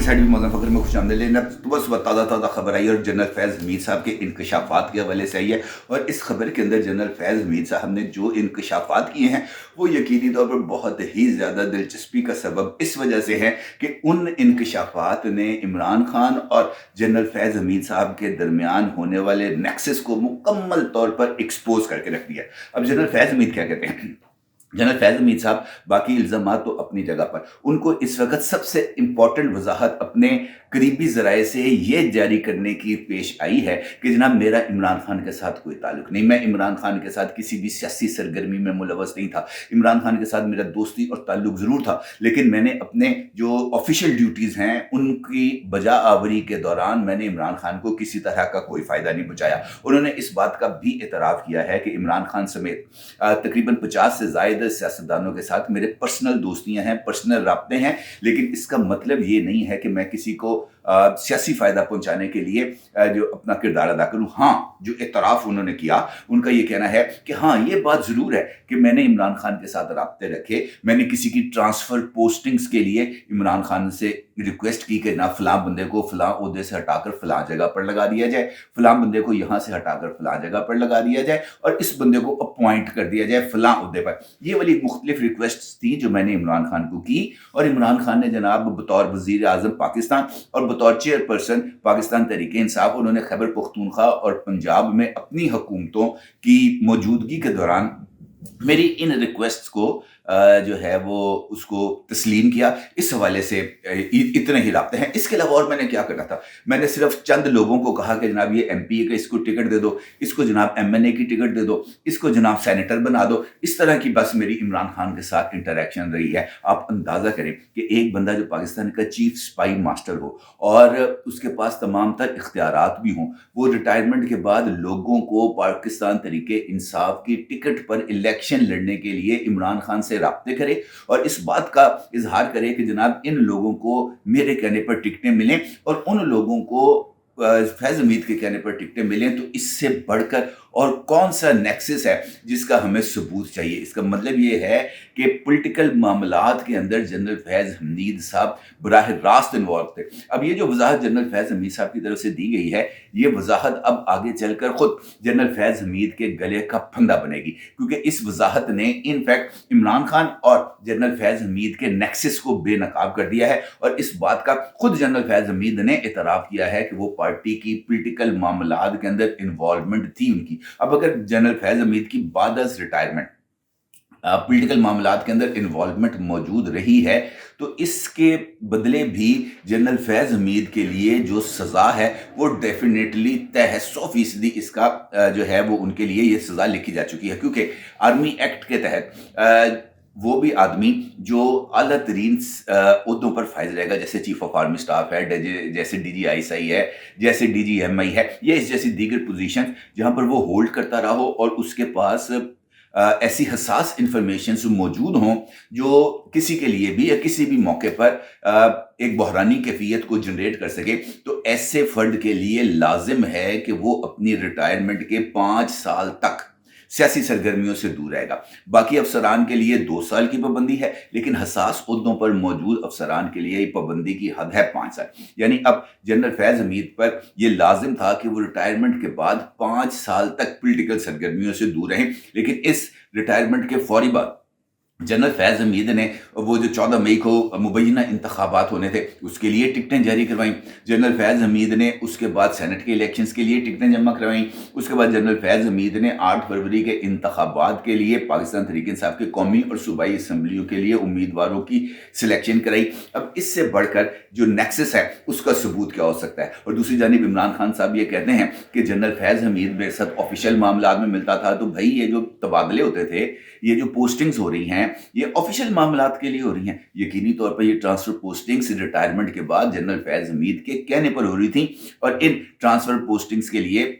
मेरी साइड भी मौजूद फखर में खुश आमदीद। लेकिन सुबह सुबह ताज़ा खबर आई और जनरल फैज़ हमीद साहब के इंकशाफात के हवाले से आई है। और इस खबर के अंदर जनरल फैज़ हमीद साहब ने जो इंकशाफात किए हैं वो यकीनी तौर पर बहुत ही ज़्यादा दिलचस्पी का सबब इस वजह से है कि उन इंकशाफात ने इमरान खान और जनरल फैज़ हमीद साहब के दरमियान होने वाले नेक्सस को मुकम्मल तौर पर एक्सपोज करके रख दिया। अब जनरल फैज़ हमीद क्या कहते हैं? जनरल फैज़ हमीद साहब बाकी इल्ज़ामात तो अपनी जगह पर, उनको इस वक्त सबसे इम्पॉर्टेंट वजाहत अपने करीबी ज़राए से ये जारी करने की पेश आई है कि जनाब मेरा इमरान खान के साथ कोई ताल्लुक़ नहीं, मैं इमरान खान के साथ किसी भी सियासी सरगर्मी में मुलव्वस नहीं था। इमरान खान के साथ मेरा दोस्ती और ताल्लुक़ ज़रूर था, लेकिन मैंने अपने जो ऑफिशियल ड्यूटीज़ हैं उनकी बजा आवरी के दौरान मैंने इमरान खान को किसी तरह का कोई फ़ायदा नहीं पहुँचाया। उन्होंने इस बात का भी एतराफ़ किया है कि इमरान खान समेत तकरीबन 50 से ज़ायद सियासतदानों के साथ मेरे पर्सनल दोस्तियां हैं, पर्सनल राब्ते हैं, लेकिन इसका मतलब ये नहीं है कि मैं किसी को सियासी फ़ायदा पहुंचाने के लिए जो अपना किरदार अदा करूं। हाँ, जो एतराफ़ उन्होंने किया, उनका ये कहना है कि हाँ ये बात ज़रूर है कि मैंने इमरान खान के साथ राब्ते रखे, मैंने किसी की ट्रांसफ़र पोस्टिंग्स के लिए इमरान खान से रिक्वेस्ट की कि ना फ़लाँ बंदे को फ़लाँ ओहदे से हटाकर फ़लाँ जगह पर लगा दिया जाए, फ़लाँ बंदे को यहाँ से हटाकर फ़लाँ जगह पर लगा दिया जाए और इस बंदे को अपॉइंट कर दिया जाए फ़लाँ ओहदे पर। ये वाली मुख्तलिफ रिक्वेस्ट्स थी जो मैंने इमरान खान को की और इमरान खान ने जनाब बतौर वज़ीर आज़म पाकिस्तान और बतौर चेयरपर्सन पाकिस्तान तहरीक इंसाफ उन्होंने खैबर पख्तूनख्वा और पंजाब में अपनी हुकूमतों की मौजूदगी के दौरान मेरी इन रिक्वेस्ट्स को जो है वो उसको तस्लीम किया। इस हवाले से इतने ही राब्ते हैं। इसके अलावा और मैंने क्या करना था, मैंने सिर्फ चंद लोगों को कहा कि जनाब ये MP का इसको टिकट दे दो, इसको जनाब MNA की टिकट दे दो, इसको जनाब सेनेटर बना दो। इस तरह की बस मेरी इमरान खान के साथ इंटरेक्शन रही है। आप अंदाज़ा करें कि एक बंदा जो पाकिस्तान का चीफ स्पाई मास्टर हो और उसके पास तमाम तर इख्तियारात भी हों, वो रिटायरमेंट के बाद लोगों को पाकिस्तान तहरीक इंसाफ की टिकट पर इलेक्शन लड़ने के लिए इमरान खान से राब्ते करे और इस बात का इजहार करे कि जनाब इन लोगों को मेरे कहने पर टिकटें मिलें और उन लोगों को फैज़ हमीद के कहने पर टिकटें मिलें, तो इससे बढ़कर और कौन सा नेक्सस है जिसका हमें सबूत चाहिए। इसका मतलब ये है कि पॉलिटिकल मामलात के अंदर जनरल फैज़ हमीद साहब बराह रास्त इन्वॉल्व थे। अब ये जो वजाहत जनरल फैज़ हमीद साहब की तरफ से दी गई है, ये वजाहत अब आगे चलकर खुद जनरल फैज़ हमीद के गले का फंदा बनेगी, क्योंकि इस वजाहत ने इनफैक्ट इमरान खान और जनरल फैज़ हमीद के नेक्सस को बेनकाब कर दिया है और इस बात का खुद जनरल फैज़ हमीद ने एतराफ़ किया है कि वो पार्टी की पॉलिटिकल मामलात के अंदर इन्वॉल्वमेंट थी उनकी। अब अगर जनरल फैज़ हमीद की बाद रिटायरमेंट पॉलिटिकल मामलात के अंदर इन्वॉल्वमेंट मौजूद रही है, तो इसके बदले भी जनरल फैज़ हमीद के लिए जो सज़ा है वो डेफिनेटली तय है, 100% इसका जो है वो उनके लिए ये सज़ा लिखी जा चुकी है। क्योंकि आर्मी एक्ट के तहत वो भी आदमी जो आला तरीन ओहदों पर फाइज रहेगा, जैसे चीफ ऑफ आर्मी स्टाफ है, जैसे DGISI है, जैसे DGMI है, या इस जैसी दीगर पोजीशन जहां पर वो होल्ड करता रहा हो और उसके पास ऐसी हसास इंफॉर्मेशन मौजूद हों जो किसी के लिए भी या किसी भी मौके पर एक बहरानी कैफियत को जनरेट कर सके, तो ऐसे फर्द के लिए लाजिम है कि वो अपनी रिटायरमेंट के 5 साल तक सियासी सरगर्मियों से दूर रहेगा। बाकी अफसरान के लिए 2 साल की पाबंदी है, लेकिन हसास ओहदों पर मौजूद अफसरान के लिए पाबंदी की हद है 5 साल। यानी अब जनरल फैज़ हमीद पर यह लाजिम था कि वो रिटायरमेंट के बाद 5 साल तक पॉलिटिकल सरगर्मियों से दूर रहें, लेकिन इस रिटायरमेंट के फौरी बाद जनरल फैज़ हमीद ने वो जो 14 मई को मुबैना इंतखाबात होने थे उसके लिए टिकटें जारी करवाईं। जनरल फैज़ हमीद ने उसके बाद सेनेट के इलेक्शंस के लिए टिकटें जमा करवाईं। उसके बाद जनरल फैज़ हमीद ने 8 फरवरी के इंतखाबात के लिए पाकिस्तान तहरीक इंसाफ के कौमी और सूबाई असम्बलियों के लिए उम्मीदवारों की सिलेक्शन कराई। अब इससे बढ़कर जो नेक्सस है उसका सबूत क्या हो सकता है। और दूसरी जानिब इमरान खान साहब ये कहते हैं कि जनरल फैज़ हमीद मेरे साथ ऑफिशियल मामला में मिलता था, तो भाई ये जो तबादले होते थे, ये जो पोस्टिंग्स हो रही हैं, ये ऑफिशियल मामलात के लिए हो रही हैं। यकीनी तौर पर ये ट्रांसफर पोस्टिंग्स रिटायरमेंट के बाद जनरल फैज़ हमीद के कहने पर हो रही थी और इन ट्रांसफर पोस्टिंग्स के लिए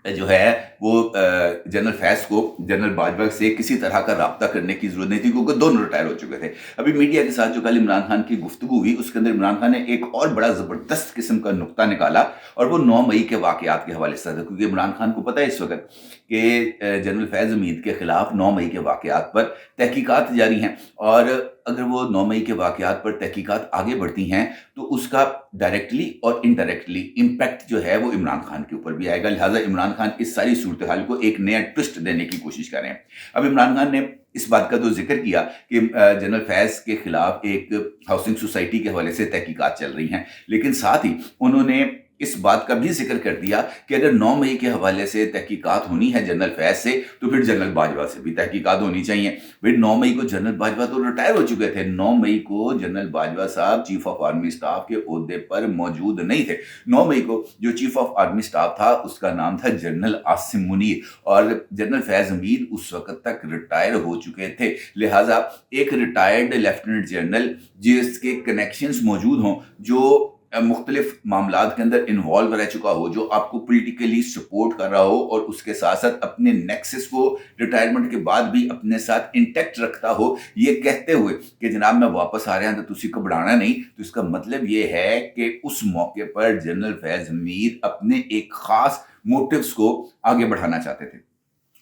जो है वो जनरल फैज़ को जनरल बाजवा से किसी तरह का राब्ता करने की जरूरत नहीं थी, क्योंकि दोनों रिटायर हो चुके थे। अभी मीडिया के साथ जो कल इमरान खान की गुफ्तगू हुई उसके अंदर इमरान खान ने एक और बड़ा ज़बरदस्त किस्म का नुक्ता निकाला और वो 9 मई के वाक़यात के हवाले से था, क्योंकि इमरान खान को पता है इस वक्त कि जनरल फैज़ हमीद के ख़िलाफ़ 9 मई के वाक़यात पर तहकीकात जारी हैं, और अगर वो 9 मई के वाक़यात पर तहकीकात आगे बढ़ती हैं, तो उसका डायरेक्टली और इनडायरेक्टली इम्पैक्ट जो है वो इमरान खान के ऊपर भी आएगा। लिहाज़ा इमरान खान इस सारी सूरत-ए-हाल को एक नया ट्विस्ट देने की कोशिश कर रहे हैं। अब इमरान खान ने इस बात का तो ज़िक्र किया कि जनरल फैज़ के ख़िलाफ़ एक हाउसिंग सोसाइटी के हवाले से तहकीकात चल रही हैं, लेकिन साथ ही उन्होंने इस बात का भी ज़िक्र कर दिया कि अगर 9 मई के हवाले से तहकीकात होनी है जनरल फैज़ से, तो फिर जनरल बाजवा से भी तहकीकात होनी चाहिए। फिर 9 मई को जनरल बाजवा तो रिटायर हो चुके थे। 9 मई को जनरल बाजवा साहब चीफ ऑफ आर्मी स्टाफ के ओहदे पर मौजूद नहीं थे। 9 मई को जो चीफ ऑफ आर्मी स्टाफ था, उसका नाम था जनरल आसिम मुनीर, और जनरल फैज़ हमीद उस वक़्त तक रिटायर हो चुके थे। लिहाज़ा एक रिटायर्ड लेफ्टिनेंट जनरल जिसके कनेक्शंस मौजूद हों, जो मुख्तलिफ मामलात के अंदर इन्वॉल्व रह चुका हो, जो आपको पॉलिटिकली सपोर्ट कर रहा हो, और उसके साथ साथ अपने नेक्सस को रिटायरमेंट के बाद भी अपने साथ इंटैक्ट रखता हो, ये कहते हुए कि जनाब मैं वापस आ रहा हूं तो तुसी घबराना नहीं, तो इसका मतलब ये है कि उस मौके पर जनरल फैज़ हमीद अपने एक खास मोटिव्स को आगे बढ़ाना चाहते थे।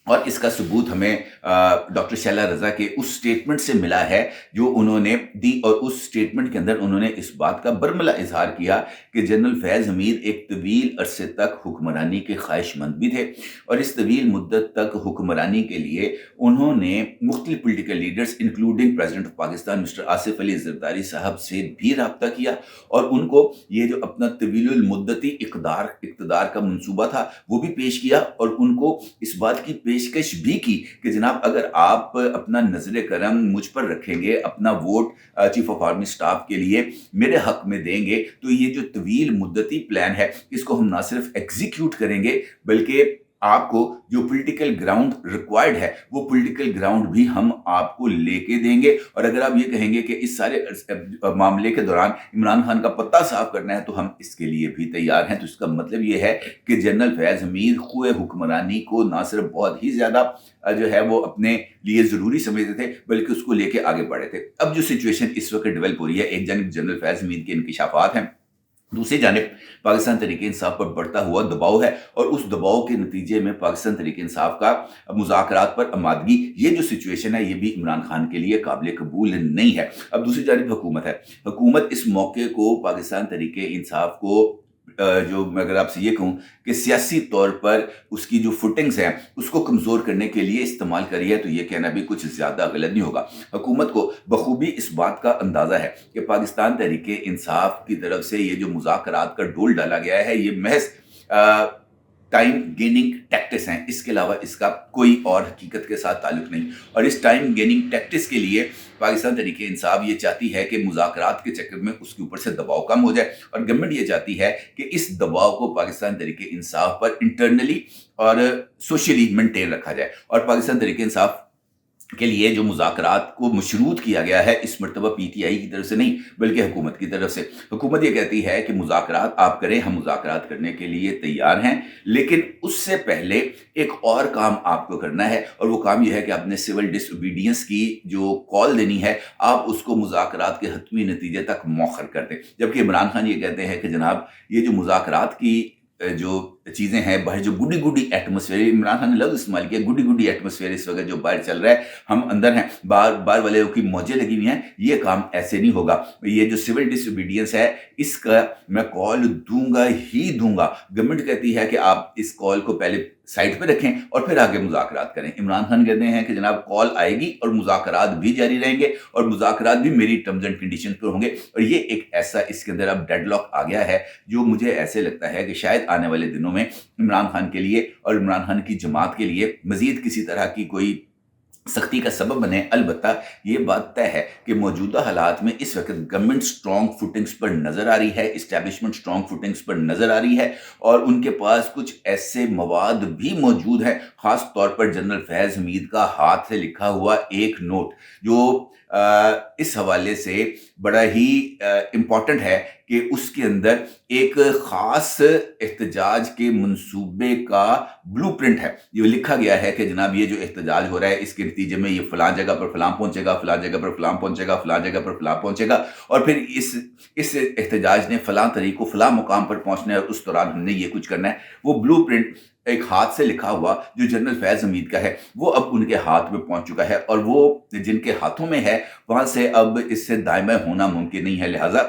और इसका सबूत हमें डॉक्टर शैला रज़ा के उस स्टेटमेंट से मिला है जो उन्होंने दी, और उस स्टेटमेंट के अंदर उन्होंने इस बात का बरमला इजहार किया कि जनरल फैज़ हमीद एक तवील अरसे तक हुक्मरानी के ख्वाहिशमंद भी थे, और इस तवील मुद्दत तक हुक्मरानी के लिए उन्होंने मुख्तलिफ political leaders including president of Pakistan mister Asif Ali Zardari साहब से भी रब्ता किया, और उनको ये जो अपना तवील मुद्दती इक़्तिदार का मंसूबा था वो भी पेश किया, और उनको इस बात की पेशकश भी की कि जनाब अगर आप अपना नजर करम मुझ पर रखेंगे, अपना vote chief of army staff के लिए मेरे हक में देंगे, तो ये जो तवील मुद्दती प्लान है इसको हम ना सिर्फ एग्जीक्यूट करेंगे, बल्कि आपको जो पॉलिटिकल ग्राउंड रिक्वायर्ड है वो पॉलिटिकल ग्राउंड भी हम आपको लेके देंगे। और अगर आप ये कहेंगे कि इस सारे मामले के दौरान इमरान खान का पत्ता साफ करना है, तो हम इसके लिए भी तैयार हैं। तो इसका मतलब ये है कि जनरल फैज़ हमीद खुए हुक्मरानी को ना सिर्फ बहुत ही ज़्यादा जो है वो अपने लिए ज़रूरी समझते थे, बल्कि उसको लेके आगे बढ़े थे। अब जो सिचुएशन इस वक्त डेवलप हो रही है, एक जानिब जनरल फैज़ हमीद के इंकिशाफात हैं, दूसरी जानिब पाकिस्तान तहरीक इंसाफ पर बढ़ता हुआ दबाव है, और उस दबाव के नतीजे में पाकिस्तान तहरीक इंसाफ का मुज़ाकरात पर आमादगी, ये जो सिचुएशन है ये भी इमरान खान के लिए काबिल कबूल नहीं है। अब दूसरी जानिब हुकूमत है। हुकूमत इस मौके को पाकिस्तान तहरीक इंसाफ को जो मैं अगर आपसे ये कहूँ कि सियासी तौर पर उसकी जो फुटिंग्स हैं उसको कमज़ोर करने के लिए इस्तेमाल करी है, तो ये कहना भी कुछ ज़्यादा गलत नहीं होगा। हुकूमत को बखूबी इस बात का अंदाज़ा है कि पाकिस्तान तहरीक इंसाफ की तरफ से ये जो मुज़ाकरात का डोल डाला गया है ये महज टाइम गेनिंग टैक्टिस हैं, इसके अलावा इसका कोई और हकीकत के साथ ताल्लुक नहीं। और इस टाइम गेनिंग टैक्टिस के लिए पाकिस्तान तहरीक इंसाफ ये चाहती है कि मुज़ाकरात के चक्कर में उसके ऊपर से दबाव कम हो जाए, और गवर्नमेंट ये चाहती है कि इस दबाव को पाकिस्तान तहरीक इंसाफ पर इंटरनली और सोशली मेंटेन रखा जाए। और पाकिस्तान तहरीक इंसाफ के लिए जो मुज़ाकरात को मशरूत किया गया है इस मरतबा पीटीआई की तरफ से नहीं, बल्कि हुकूमत की तरफ से। हुकूमत ये कहती है कि मुज़ाकरात आप करें, हम मुज़ाकरात करने के लिए तैयार हैं, लेकिन उससे पहले एक और काम आपको करना है, और वो काम ये है कि आपने सिविल डिसओबीडियंस की जो कॉल देनी है आप उसको मुज़ाकरात के हतमी नतीजे तक मौखर कर दें। जबकि इमरान खान ये कहते हैं कि जनाब ये जो मुज़ाकरात की जो चीज़ें हैं बाहर, जो गुडी गुडी एटमॉस्फेयर, इमरान खान ने लफ्ज़ इस्तेमाल किया गुडी गुडी एटमॉस्फेयर इस वक्त जो बाहर चल रहा है, हम अंदर हैं, बाहर वाले की मौजें लगी हुई हैं, ये काम ऐसे नहीं होगा। ये जो सिविल डिसओबीडियंस है इसका मैं कॉल दूंगा ही दूंगा। गवर्नमेंट कहती है कि आप इस कॉल को पहले साइड पे रखें और फिर आगे मुज़ाकरात करें। इमरान खान कहते हैं कि जनाब कॉल आएगी और मुज़ाकरात भी जारी रहेंगे, और मुज़ाकरात भी मेरी टर्म्स एंड कंडीशन पर होंगे। और ये एक ऐसा इसके अंदर अब डेडलॉक आ गया है जो मुझे ऐसे लगता है कि शायद आने वाले दिनों में इमरान खान के लिए और इमरान खान की जमात के लिए मजीद किसी तरह की कोई सख्ती का सबब बने। अलबत्ता ये बात तय है कि मौजूदा हालात में इस वक्त गवर्नमेंट स्ट्रॉन्ग फुटिंग्स पर नज़र आ रही है, इस्टेब्लिशमेंट स्ट्रॉन्ग फुटिंग्स पर नज़र आ रही है, और उनके पास कुछ ऐसे मवाद भी मौजूद हैं, ख़ास तौर पर जनरल फैज़ हमीद का हाथ से लिखा हुआ एक नोट जो इस हवाले से बड़ा ही इम्पॉर्टेंट है कि उसके अंदर एक ख़ास एहतजाज के मंसूबे का ब्लूप्रिंट है। ये लिखा गया है कि जनाब ये जो एहतजाज हो रहा है इसके नतीजे में ये फलां जगह पर फलां पहुंचेगा, फलां जगह पर फलां पहुंचेगा, फलां जगह पर फलां पहुंचेगा, और फिर इस एहतजाज ने फलां तारीख को फलां मुकाम पर पहुंचना है और उस दौरान हमने ये कुछ करना है। वो ब्लूप्रिंट एक हाथ से लिखा हुआ जो जनरल फैज़ हमीद का है, वो अब उनके हाथ में पहुंच चुका है, और वो जिनके हाथों में है वहां से अब इससे दायमा होना मुमकिन नहीं है। लिहाजा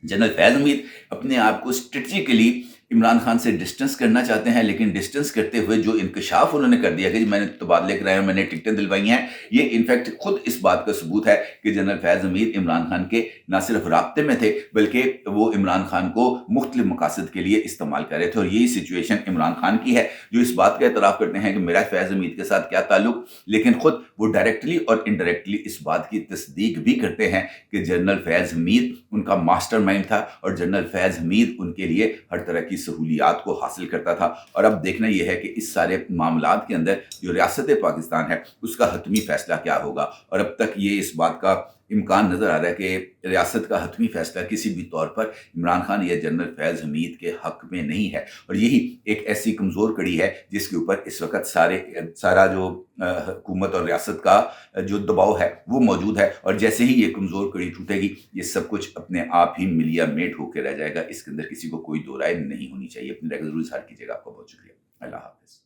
जनरल फैज़ हमीद अपने आप को स्ट्रेटजिकली इमरान खान से डिस्टेंस करना चाहते हैं, लेकिन डिस्टेंस करते हुए जो इंकशाफ उन्होंने कर दिया कि जी मैंने तबादले कराए और मैंने टिकटें दिलवाई हैं, ये इनफैक्ट खुद इस बात का सबूत है कि जनरल फैज़ हमीद इमरान खान के ना सिर्फ राब्ते में थे, बल्कि वो इमरान खान को मुख्तलिफ मकासद के लिए इस्तेमाल कर रहे थे। और यही सिचुएशन इमरान खान की है, जो इस बात का एतराफ़ करते हैं कि मेरा फैज़ हमीद के साथ क्या ताल्लुक, लेकिन खुद वो डायरेक्टली और इनडायरेक्टली इस बात की तस्दीक भी करते हैं कि जनरल फैज़ हमीद उनका मास्टरमाइंड था और जनरल फैज़ हमीद उनके लिए हर तरह की सहूलियात को हासिल करता था। और अब देखना यह है कि इस सारे मामलात के अंदर जो रियासत पाकिस्तान है उसका हतमी फैसला क्या होगा। और अब तक ये इस बात का इम्कान नज़र आ रहा है कि रियासत का हतमी फैसला किसी भी तौर पर इमरान खान या जनरल फैज़ हमीद के हक में नहीं है। और यही एक ऐसी कमज़ोर कड़ी है जिसके ऊपर इस वक्त सारा जो हुकूमत और रियासत का जो दबाव है वो मौजूद है। और जैसे ही ये कमज़ोर कड़ी टूटेगी, ये सब कुछ अपने आप ही मिलिया मेट होकर रह जाएगा। इसके अंदर किसी को कोई दो राय नहीं होनी चाहिए। अपनी राय ज़रूर इज़हार कीजिएगा। आपका बहुत शुक्रिया। अल्लाह हाफ़िज़।